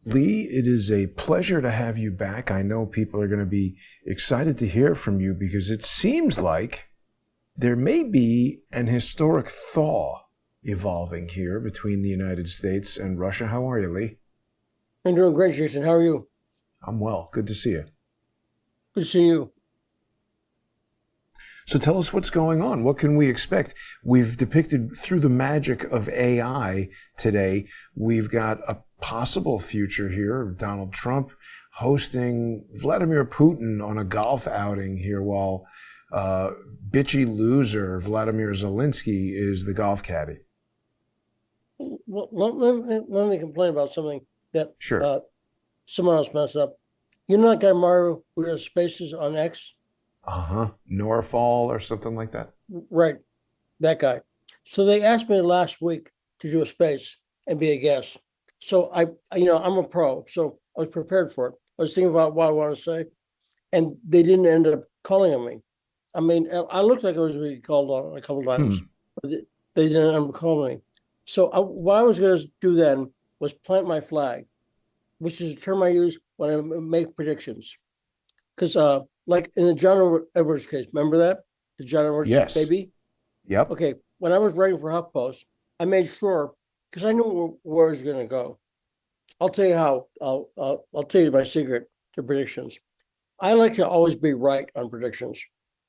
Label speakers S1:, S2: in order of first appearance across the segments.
S1: Lee, it is a pleasure to have you back. I know people are going to be excited to hear from you because it seems like there may be an historic thaw evolving here between the United States and Russia. How are you, Lee?
S2: I'm doing great, Jason. How are you?
S1: I'm well. Good to see you.
S2: Good to see you.
S1: So tell us what's going on. What can we expect? We've depicted through the magic of AI today. We've got a possible future here of Donald Trump hosting Vladimir Putin on a golf outing here while bitchy loser Vladimir Zelensky is the golf caddy.
S2: Well, let me complain about something that
S1: Sure.
S2: someone else messed up. You know that guy Mario who does spaces on X?
S1: Uh-huh. Norfall or something like that.
S2: Right, that guy. So they asked me last week to do a space and be a guest. So I'm a pro, so I was prepared for it. I was thinking about what I want to say, and they didn't end up calling on me. I mean, I looked like I was being called on a couple of times, but they didn't end up calling me. So what I was going to do then was plant my flag, which is a term I use when I make predictions. Because like in the John Edwards case, remember that? The John Edwards
S1: Yes.
S2: baby?
S1: Yep.
S2: Okay, when I was writing for HuffPost, I made sure, because I knew where it was going to go. I'll tell you how, I'll tell you my secret to predictions. I like to always be right on predictions.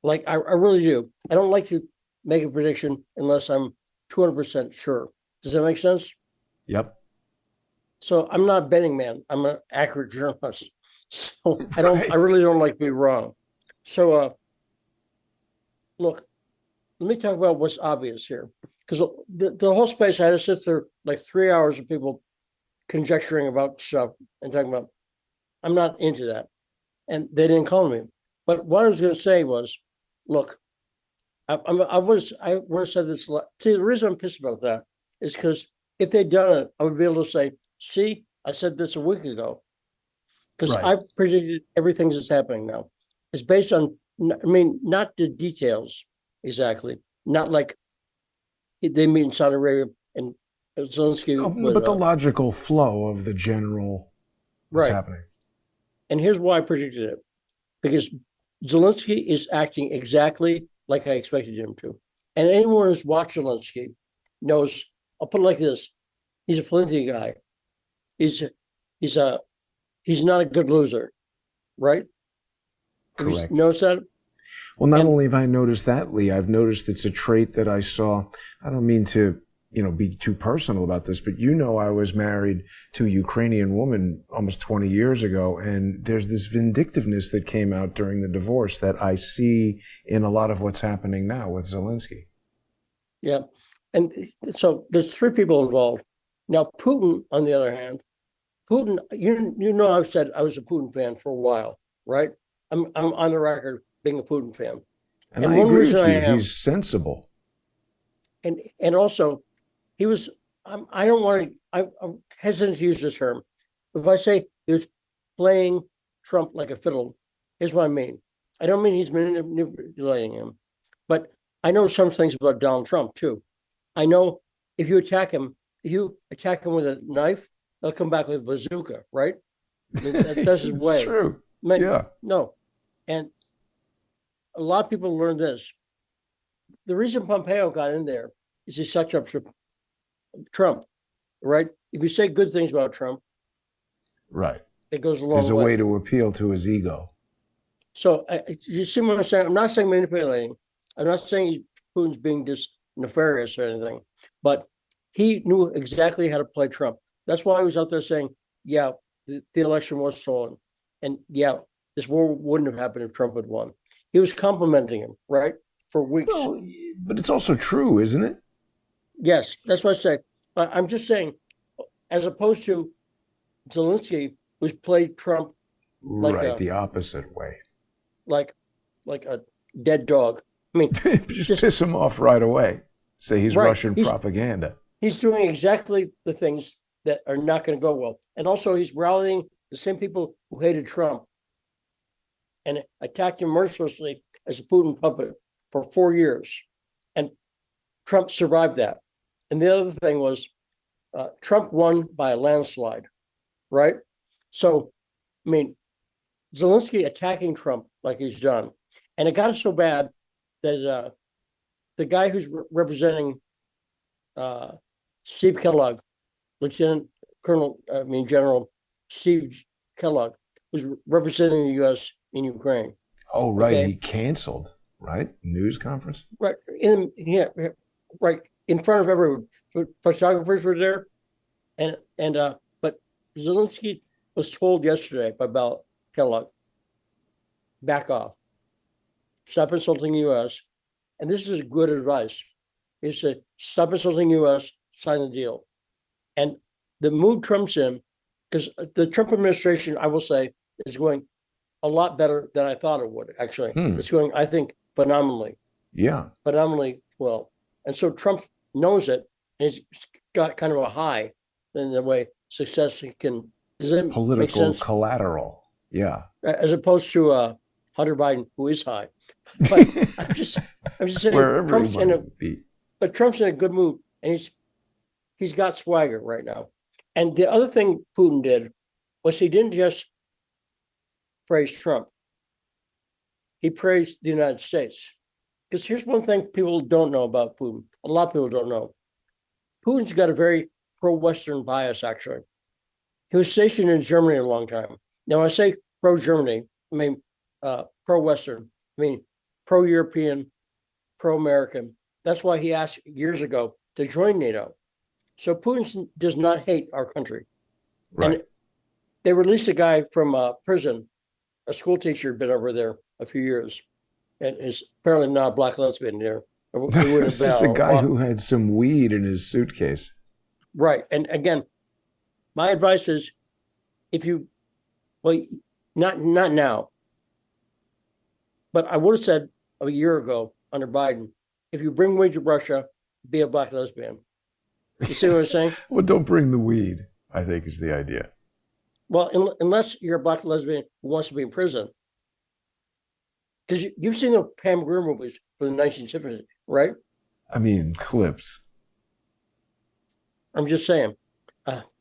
S2: Like I really do. I don't like to make a prediction unless I'm 200% sure. Does that make sense?
S1: Yep.
S2: So I'm not a betting man. I'm an accurate journalist. So I
S1: Right.
S2: really don't like to be wrong. So look, let me talk about what's obvious here. Because the whole space, I had to sit there like 3 hours of people conjecturing about stuff and talking about, I'm not into that. And they didn't call me. But what I was going to say was, look, I would have said this. See, the reason I'm pissed about that is because if they'd done it, I would be able to say, see, I said this a week ago. Because
S1: Right.
S2: I predicted everything that's happening now. It's based on, I mean, not the details exactly. Not like they meet in Saudi Arabia and Zelensky
S1: No,
S2: would,
S1: but the logical flow of the general what's
S2: right.
S1: happening.
S2: And here's why I predicted it. Because Zelensky is acting exactly like I expected him to. And anyone who's watched Zelensky knows, I'll put it like this. He's a flinty guy. He's he's a he's not a good loser, right? Have you
S1: Correct.
S2: noticed that?
S1: Well, not
S2: And
S1: only have I noticed that, Lee, I've noticed it's a trait that I saw. I don't mean to, be too personal about this, but I was married to a Ukrainian woman almost 20 years ago, and there's this vindictiveness that came out during the divorce that I see in a lot of what's happening now with Zelensky.
S2: yeah, and so there's three people involved. Now Putin, on the other hand, Putin, I've said I was a Putin fan for a while, right? I'm on the record being a Putin fan,
S1: And I
S2: and one
S1: agree
S2: reason
S1: with
S2: I
S1: you.
S2: am,
S1: He's sensible.
S2: and also he was. I don't want to. I'm hesitant to use this term. If I say he was playing Trump like a fiddle, here's what I mean. I don't mean he's manipulating him, but I know some things about Donald Trump too. I know if you attack him with a knife, they'll come back with a bazooka, right? I mean, that's his
S1: It's
S2: way.
S1: true.
S2: I mean,
S1: Yeah.
S2: no, and a lot of people learn this. The reason Pompeo got in there is he sucked up to Trump, right? If you say good things about Trump,
S1: Right.
S2: it goes a
S1: There's
S2: long
S1: a way
S2: way.
S1: to appeal to his ego.
S2: So you see what I'm saying? I'm not saying manipulating. I'm not saying Putin's being just nefarious or anything, but he knew exactly how to play Trump. That's why he was out there saying, "Yeah, the election was stolen, and yeah, this war wouldn't have happened if Trump had won." He was complimenting him, right, for weeks.
S1: Well, but it's also true, isn't it?
S2: Yes, that's what I say. But I'm just saying, as opposed to Zelensky, who's played Trump like
S1: Right.
S2: a
S1: The opposite way.
S2: like like a dead dog. I mean,
S1: Just
S2: just
S1: piss him off right away. Say he's
S2: right.
S1: Russian propaganda.
S2: He's doing exactly the things that are not going to go well, and also he's rallying the same people who hated Trump and attacked him mercilessly as a Putin puppet for 4 years, and Trump survived that. And the other thing was, Trump won by a landslide, right? So, I mean, Zelensky attacking Trump like he's done, and it got so bad that the guy who's representing uh, Steve Kellogg, Lieutenant Colonel, General Steve Kellogg, was representing the U.S. in Ukraine.
S1: Oh, right.
S2: Okay,
S1: He canceled, right? News conference.
S2: right right in front of everyone. Photographers were there, and but Zelensky was told yesterday by Kellogg, back off, stop insulting the U.S. And this is good advice. He said, stop insulting the U.S., sign the deal. And the mood Trump's in, because the Trump administration, I will say, is going a lot better than I thought it would, actually. It's going, I think, phenomenally.
S1: Yeah.
S2: Phenomenally well. And so Trump knows it, and he's got kind of a high in the way success can. Does that
S1: Political
S2: make sense?
S1: collateral. Yeah.
S2: As opposed to Hunter Biden, who is high. But I'm just saying, Trump's in a good mood, and he's got swagger right now. And the other thing Putin did was he didn't just praise Trump. He praised the United States. Because here's one thing people don't know about Putin. A lot of people don't know. Putin's got a very pro-Western bias, actually. He was stationed in Germany a long time. Now, when I say pro-Germany, I mean pro-Western. I mean pro-European, pro-American. That's why he asked years ago to join NATO. So Putin does not hate our country.
S1: Right.
S2: And they released a guy from prison, a school teacher had been over there a few years, and is apparently not a black lesbian there.
S1: It's just a guy who had some weed in his suitcase.
S2: Right. And again, my advice is not now, but I would have said a year ago under Biden, if you bring weed to Russia, be a black lesbian. You see what I'm saying?
S1: Well, don't bring the weed, I think is the idea.
S2: Well, unless you're a black lesbian who wants to be in prison. Because you've seen the Pam Grier movies from the 1970s, right?
S1: I mean, clips.
S2: I'm just saying.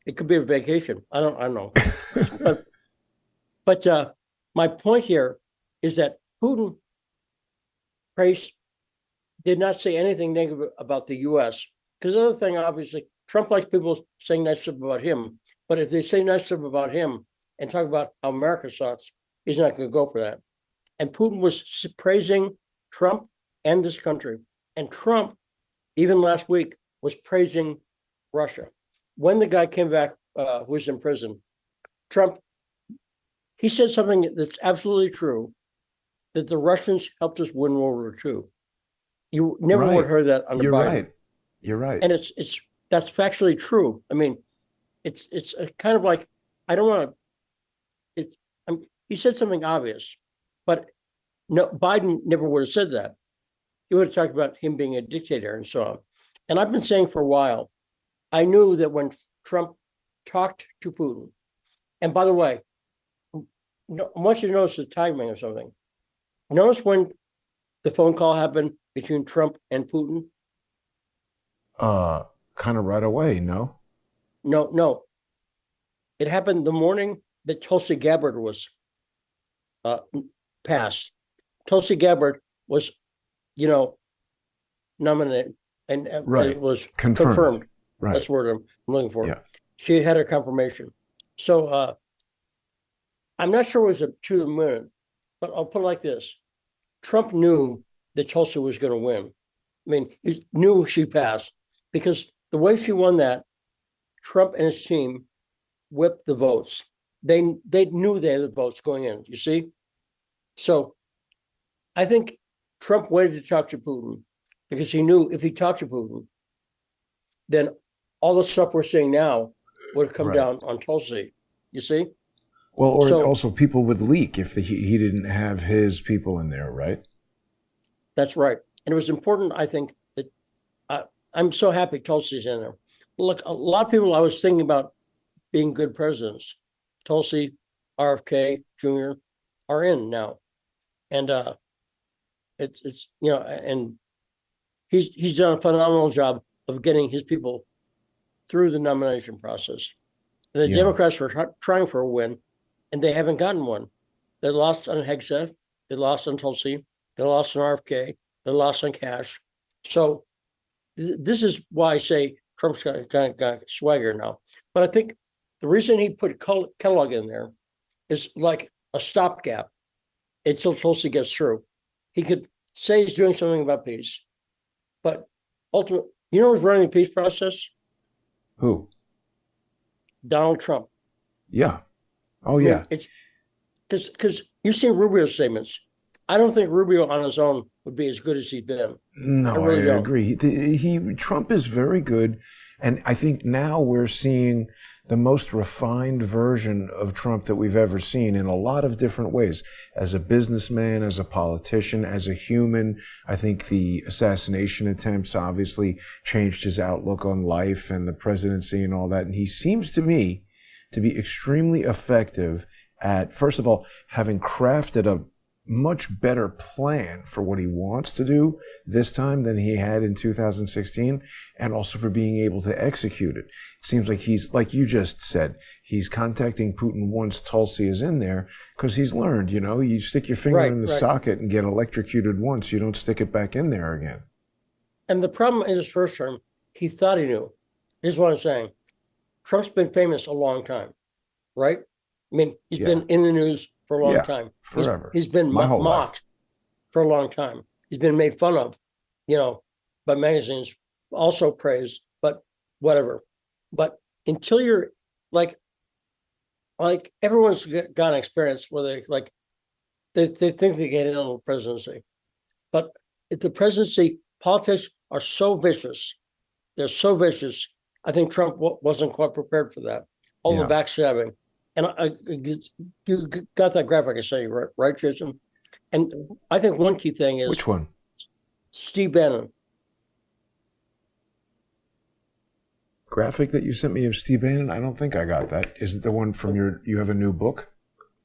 S2: It could be a vacation. I don't know. but my point here is that Putin did not say anything negative about the U.S. Because the other thing, obviously, Trump likes people saying nice stuff about him. But if they say nice stuff about him and talk about how America sucks, he's not going to go for that. And Putin was praising Trump and this country. And Trump, even last week, was praising Russia. When the guy came back, who was in prison, Trump, he said something that's absolutely true, that the Russians helped us win World War II. You never would have heard that under
S1: You're
S2: Biden.
S1: Right. You're right.
S2: And that's factually true. I mean, it's kind of like, I don't want to, he said something obvious, but no, Biden never would have said that. He would have talked about him being a dictator and so on. And I've been saying for a while, I knew that when Trump talked to Putin, and by the way, I want you to notice the timing of something. Notice when the phone call happened between Trump and Putin?
S1: Kind of right away, no?
S2: No. It happened the morning that Tulsi Gabbard was passed. Tulsi Gabbard was, nominated and it was confirmed.
S1: Right.
S2: That's the word I'm looking for.
S1: Yeah.
S2: She had her confirmation. So I'm not sure it was to the moon, but I'll put it like this. Trump knew that Tulsi was going to win. I mean, he knew she passed because the way she won that, Trump and his team whipped the votes. They knew they had the votes going in, you see? So I think Trump waited to talk to Putin because he knew if he talked to Putin, then all the stuff we're seeing now would come down on Tulsi, you see?
S1: Well, or also people would leak if he didn't have his people in there, right?
S2: That's right. And it was important, I think, that I'm so happy Tulsi's in there. Look, a lot of people I was thinking about being good presidents, Tulsi, RFK Jr. are in now. And it's and he's done a phenomenal job of getting his people through the nomination process. And the
S1: Yeah.
S2: Democrats were trying for a win, and they haven't gotten one. They lost on Hegseth, they lost on Tulsi, they lost on RFK, they lost on Cash. So this is why I say Trump's got swagger now. But I think the reason he put Kellogg in there is like a stopgap until Tulsi gets through. He could say he's doing something about peace, but ultimately, you know who's running the peace process?
S1: Who?
S2: Donald Trump.
S1: Yeah. Oh,
S2: I
S1: yeah.
S2: mean, it's because you've seen Rubio's statements. I don't think Rubio on his own would be as good as he's been.
S1: No, I
S2: really don't.
S1: agree. Trump is very good, and I think now we're seeing the most refined version of Trump that we've ever seen in a lot of different ways. As a businessman, as a politician, as a human, I think the assassination attempts obviously changed his outlook on life and the presidency and all that. And he seems to me to be extremely effective at, first of all, having crafted a much better plan for what he wants to do this time than he had in 2016, and also for being able to execute it. It seems like he's, like you just said, he's contacting Putin once Tulsi is in there, because he's learned, you stick your finger in the socket and get electrocuted once, you don't stick it back in there again.
S2: And the problem in his first term, he thought he knew. Here's what I'm saying. Trump's been famous a long time, right? I mean, he's been in the news for a long time.
S1: Forever.
S2: He's been mocked for a long time. He's been made fun of, by magazines, also praised, but whatever. But until you're like everyone's got an experience where they think they get into the presidency. But if the presidency, politics are so vicious. They're so vicious. I think Trump wasn't quite prepared for that. All the backstabbing. And you got that graphic I sent you, right, Jason? And I think one key thing is...
S1: Which one?
S2: Steve Bannon.
S1: Graphic that you sent me of Steve Bannon? I don't think I got that. Is it the one from you have a new book?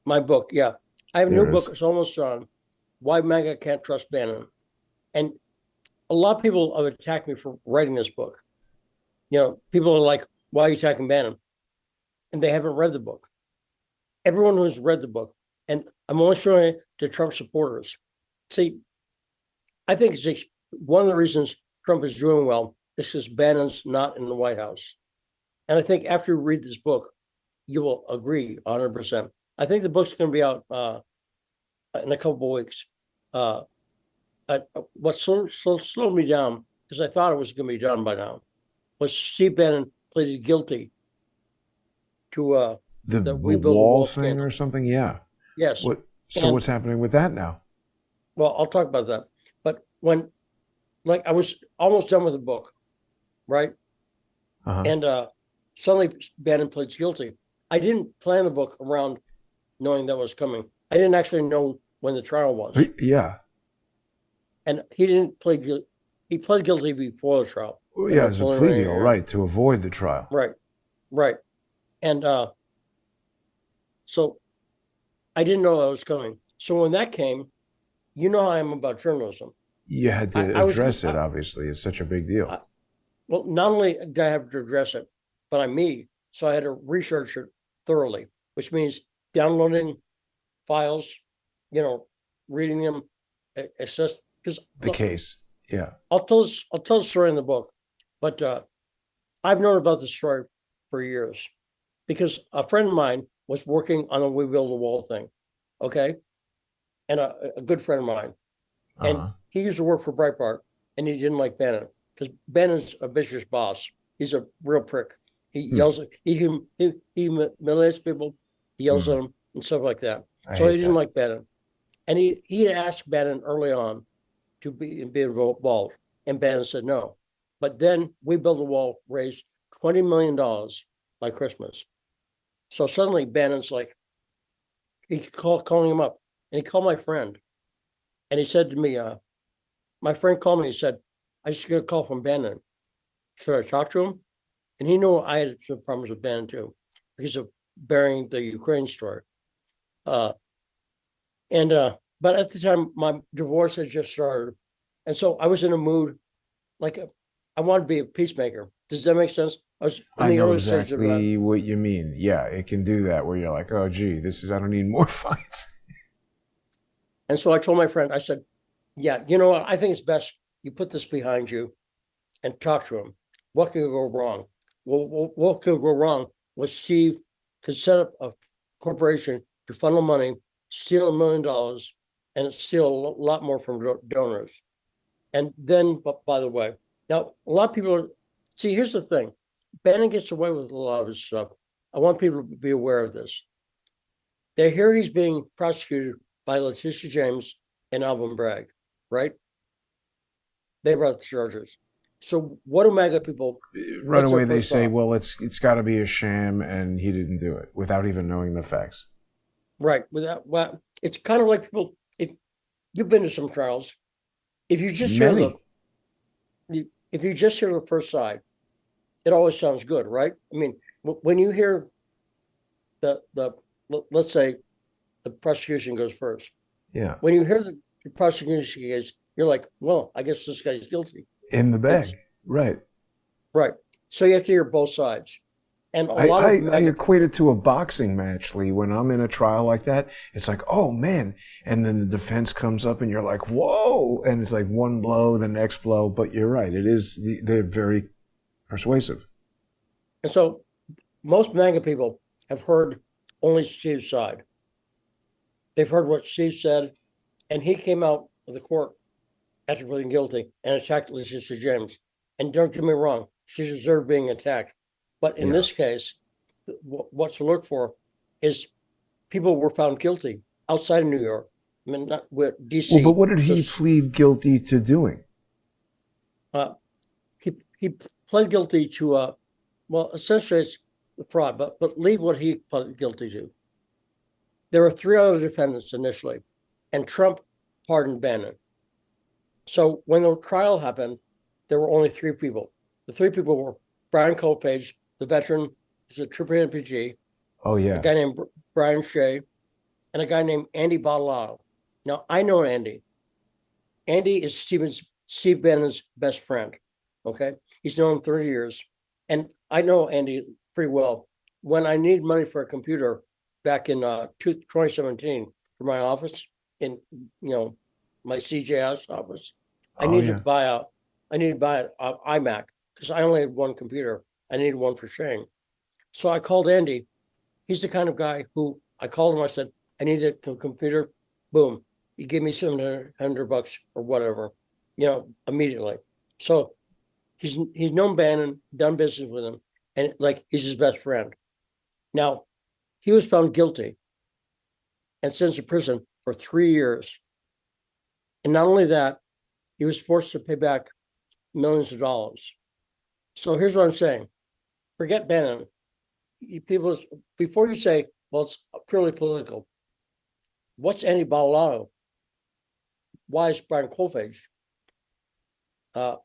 S2: My book, yeah. I have a new book. It's almost done. Why MAGA Can't Trust Bannon. And a lot of people have attacked me for writing this book. People are like, why are you attacking Bannon? And they haven't read the book. Everyone who's read the book, and I'm only showing it to Trump supporters. See, I think it's one of the reasons Trump is doing well is because Bannon's not in the White House. And I think after you read this book, you will agree 100%. I think the book's going to be out in a couple of weeks. What slowed me down, because I thought it was going to be done by now, was Steve Bannon pleaded guilty to
S1: the wall thing scandal. Or something. Yeah.
S2: Yes.
S1: What's happening with that now?
S2: Well, I'll talk about that. But when, I was almost done with the book, right? And suddenly Bannon pleads guilty. I didn't plan the book around knowing that was coming. I didn't actually know when the trial was.
S1: Yeah.
S2: And he didn't plead guilty. He pled guilty before the trial.
S1: Well, yeah, it's a plea deal, right, to avoid the trial.
S2: Right. And so I didn't know that was coming. So when that came, you know how I am about journalism.
S1: You had to address it, obviously. It's such a big deal.
S2: Well, not only did I have to address it, but I'm me. So I had to research it thoroughly, which means downloading files, reading them, assess. Because
S1: the case, yeah.
S2: I'll tell the story in the book, but I've known about the story for years because a friend of mine was working on a We Build a Wall thing, okay? And a good friend of mine. And he used to work for Breitbart, and he didn't like Bannon because Bannon's a vicious boss. He's a real prick. He yells, he humiliates people, he yells at them and stuff like that. So he didn't like Bannon. And he asked Bannon early on to be involved, and Bannon said no. But then We Build a Wall raised $20 million by Christmas. So suddenly Bannon's like, he calling him up, and he called my friend, and he said to me, my friend called me, he said, I just got a call from Bannon. Should I talk to him? And he knew I had some problems with Bannon too, because of burying the Ukraine story. But at the time, my divorce had just started. And so I was in a mood, I wanted to be a peacemaker. Does that make sense? I was in
S1: I
S2: the
S1: know
S2: early stage of that.
S1: exactly what you mean. Yeah, it can do that where you're like, oh, gee, I don't need more fights.
S2: And so I told my friend, I said, yeah, you know what? I think it's best you put this behind you and talk to him. What could go wrong? Well, what could go wrong was Steve could set up a corporation to funnel money, steal $1 million, and steal a lot more from donors. And then, by the way, now a lot of people see. Here's the thing: Bannon gets away with a lot of his stuff. I want people to be aware of this. They hear he's being prosecuted by Letitia James and Alvin Bragg, right? They brought the charges. So what do MAGA people?
S1: Right
S2: What's their
S1: away, they
S2: first
S1: say,
S2: thought?
S1: well, it's got to be a sham and he didn't do it without even knowing the facts.
S2: Right. Without, well, it's kind of like people. If you've been to some trials, if you just hear
S1: Many.
S2: if you just hear the first side, it always sounds good, right? I mean, when you hear the let's say the prosecution goes first.
S1: Yeah.
S2: When you hear the prosecution case, you're like, well, I guess this guy's guilty.
S1: In the
S2: It's,
S1: bag. Right.
S2: right. So you have to hear both sides. And a
S1: I,
S2: lot
S1: I,
S2: of
S1: I
S2: MAGA
S1: equate it to a boxing match, Lee. When I'm in a trial like that, it's like, oh man. And then the defense comes up and you're like, whoa. And it's like one blow, the next blow. But you're right. They're very persuasive.
S2: And so most MAGA people have heard only Steve's side. They've heard what Steve said, and he came out of the court after pleading guilty and attacked Letitia James. And don't get me wrong, she deserved being attacked. But in
S1: Yeah.
S2: this case, what to look for is people were found guilty outside of New York. I mean, not with DC.
S1: Well, but what did
S2: So
S1: he plead guilty to doing?
S2: he pled guilty to well, essentially it's fraud, but leave what he pled guilty to. There were 3 other defendants initially, and Trump pardoned Bannon. So when the trial happened, there were only 3 people. The 3 people were Brian Colpage, the veteran, who's a triple MPG,
S1: Oh,
S2: a
S1: yeah.
S2: guy named Brian Shea, and a guy named Andy Badalado. Now, I know Andy. Andy is Steve Bannon's best friend, okay? He's known him 30 years. And I know Andy pretty well. When I need money for a computer back in 2017 for my office, in my CJS office, I
S1: Oh,
S2: needed
S1: yeah.
S2: to buy an iMac because I only had one computer. I needed one for Shane. So I called Andy. He's the kind of guy who I called him. I said, I need a computer. Boom. He gave me $700 or whatever, immediately. So he's known Bannon, done business with him, and like he's his best friend. Now, he was found guilty and sentenced to prison for 3 years. And not only that, he was forced to pay back millions of dollars. So here's what I'm saying. Forget Bannon. People, before you say, well, it's purely political, what's Andy Badalado? Why is Brian Colpage?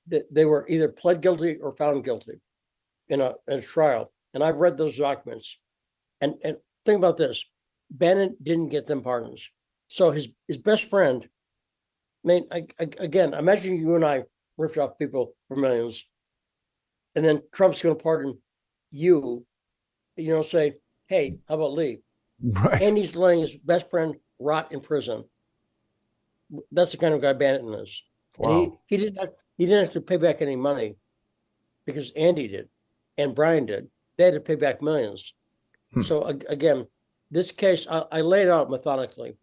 S2: They were either pled guilty or found guilty in a trial. And I've read those documents. And think about this. Bannon didn't get them pardons. So his best friend, I mean, again, imagine you and I ripped off people for millions. And then Trump's going to pardon you, say, hey, how about Lee?
S1: Right.
S2: And he's letting his best friend rot in prison. That's the kind of guy Bannon is.
S1: Wow.
S2: And he didn't have to pay back any money because Andy did and Brian did. They had to pay back millions. So again, this case, I laid it out methodically.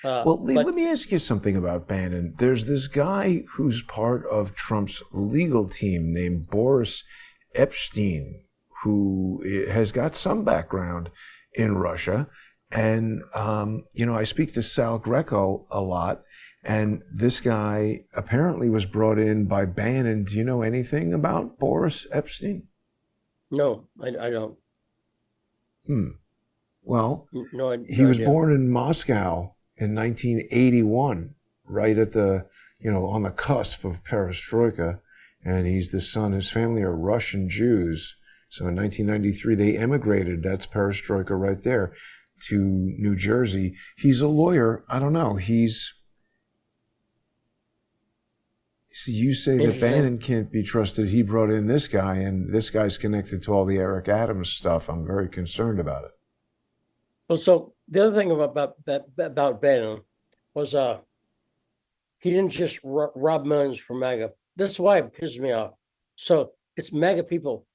S1: Well, Lee, let me ask you something about Bannon. There's this guy who's part of Trump's legal team named Boris Epshteyn, who has got some background in Russia. And, I speak to Sal Greco a lot. And this guy apparently was brought in by Bannon. Do you know anything about Boris Epshteyn?
S2: No, I don't.
S1: Well,
S2: No,
S1: he was born in Moscow in 1981, right at on the cusp of perestroika. And he's the son, his family are Russian Jews. So in 1993, they emigrated. That's perestroika right there, to New Jersey. He's a lawyer. I don't know. He's So you say that Bannon can't be trusted. He brought in this guy, and this guy's connected to all the Eric Adams stuff. I'm very concerned about it.
S2: Well, so the other thing about Bannon was he didn't just rob millions from MAGA. That's why it pisses me off. So it's MAGA people.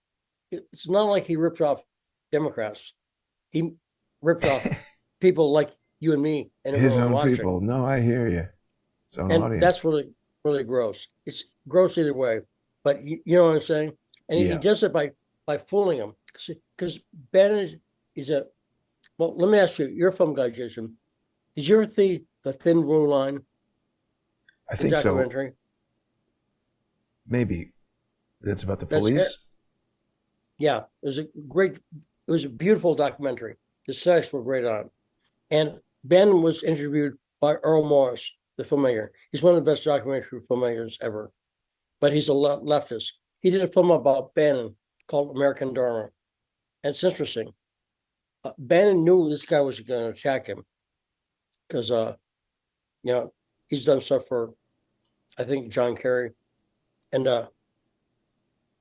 S2: It's not like he ripped off Democrats. He ripped off people like you and me and
S1: his own
S2: watching.
S1: People. No, I hear you. His own audience.
S2: That's really, really gross. It's gross either way. But you know what I'm saying? And he does it by fooling them. Because Bannon is a... Well, let me ask you. You're a film guy, Jason. Did you ever see The Thin Blue Line?
S1: I think so. Maybe. That's about the police?
S2: Yeah. It was a beautiful documentary. The sex were great on it. And Bannon was interviewed by Earl Morris, the filmmaker. He's one of the best documentary filmmakers ever. But he's a leftist. He did a film about Bannon called American Dharma. And it's interesting. Bannon knew this guy was going to attack him because, he's done stuff for, I think, John Kerry. And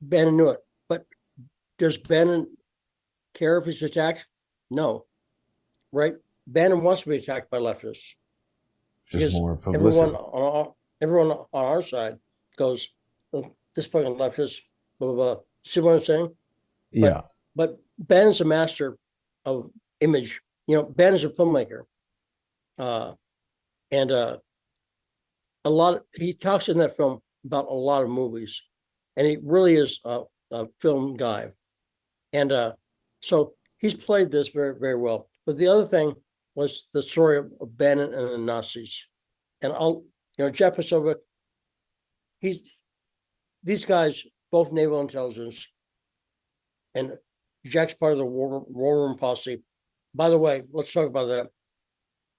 S2: Bannon knew it. But does Bannon care if he's attacked? No. Right? Bannon wants to be attacked by leftists.
S1: Just more publicity.
S2: Everyone on our side goes, oh, this fucking leftist, blah, blah, blah. See what I'm saying?
S1: Yeah.
S2: But Bannon's a master of image. Bannon's a filmmaker. He talks in that film about a lot of movies. And he really is a film guy. And so he's played this very, very well. But the other thing was the story of Bannon and the Nazis. And Jeff Pasovic, these guys, both naval intelligence, and Jack's part of the war room posse. By the way, let's talk about that.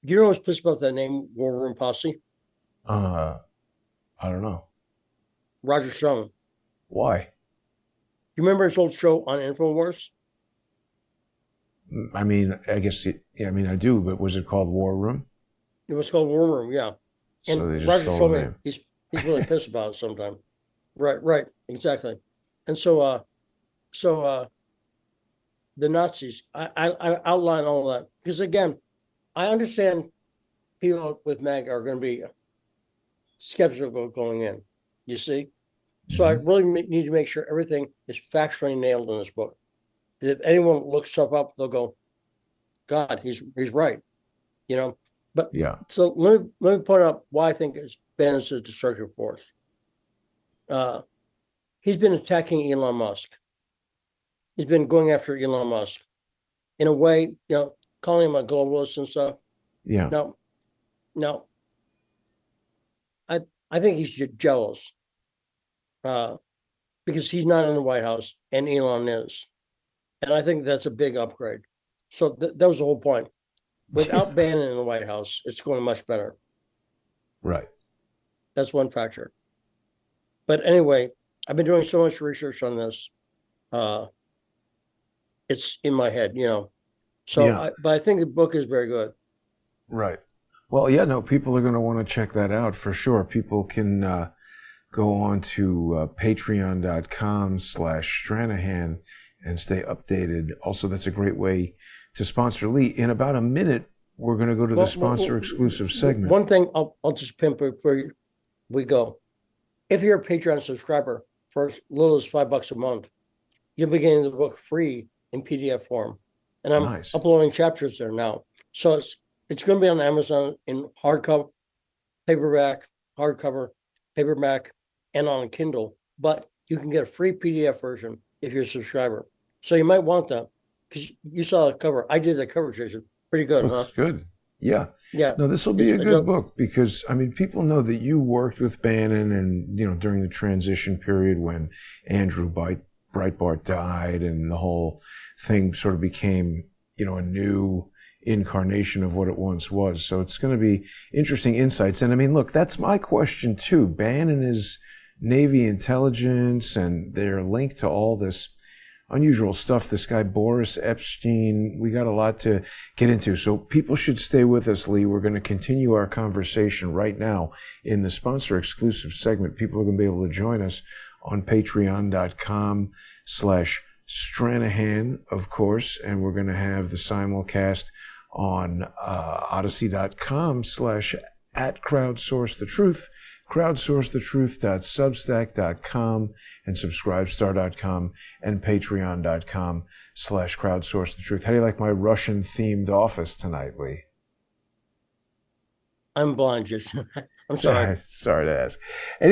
S2: Do you know what's pissed about that name, War Room Posse?
S1: I don't know.
S2: Roger Stone.
S1: Why?
S2: You remember his old show on InfoWars?
S1: I mean, I guess, I do, but was it called War Room?
S2: It was called War Room, yeah. And
S1: so they just
S2: Roger
S1: sold
S2: told me he's really pissed about it sometimes. Right, exactly. And so the Nazis, I outline all of that. Because again, I understand people with MAGA are going to be skeptical going in, you see? So I really need to make sure everything is factually nailed in this book. If anyone looks stuff up, they'll go, God, he's right, But
S1: yeah.
S2: So let me point out why I think Bannon's a destructive force. He's been attacking Elon Musk. He's been going after Elon Musk in a way, calling him a globalist and stuff.
S1: Yeah.
S2: No. I think he's jealous because he's not in the White House and Elon is. And I think that's a big upgrade. So that was the whole point. Without Bannon in the White House, it's going much better.
S1: Right.
S2: That's one factor. But anyway, I've been doing so much research on this. It's in my head, So,
S1: yeah.
S2: But I think the book is very good.
S1: Right. Well, yeah, no, people are going to want to check that out for sure. People can go on to patreon.com/Stranahan and stay updated. Also, that's a great way to sponsor Lee. In about a minute, we're going to go to the sponsor-exclusive segment.
S2: One thing I'll just pimp before we go. If you're a Patreon subscriber for as little as $5 a month, you'll be getting the book free in PDF form. And I'm uploading chapters there now. So it's going to be on Amazon in hardcover, paperback, and on Kindle. But you can get a free PDF version if you're a subscriber. So you might want that because you saw the cover. I did the cover, Jason. Pretty good, huh?
S1: Good. Yeah.
S2: Yeah.
S1: No, this will be a good book because, people know that you worked with Bannon and, during the transition period when Andrew Breitbart died and the whole thing sort of became, a new incarnation of what it once was. So it's going to be interesting insights. And look, that's my question too. Bannon is Navy intelligence and they're linked to all this unusual stuff. This guy, Boris Epstein, we got a lot to get into. So people should stay with us, Lee. We're going to continue our conversation right now in the sponsor exclusive segment. People are going to be able to join us on patreon.com/Stranahan, of course. And we're going to have the simulcast on odyssey.com/@crowdsourcethetruth, crowdsourcethetruth.substack.com, and subscribestar.com, and patreon.com/crowdsourcethetruth. How do you like my Russian themed office tonight, Lee?
S2: I'm blind, Jason. I'm sorry.
S1: Sorry to ask.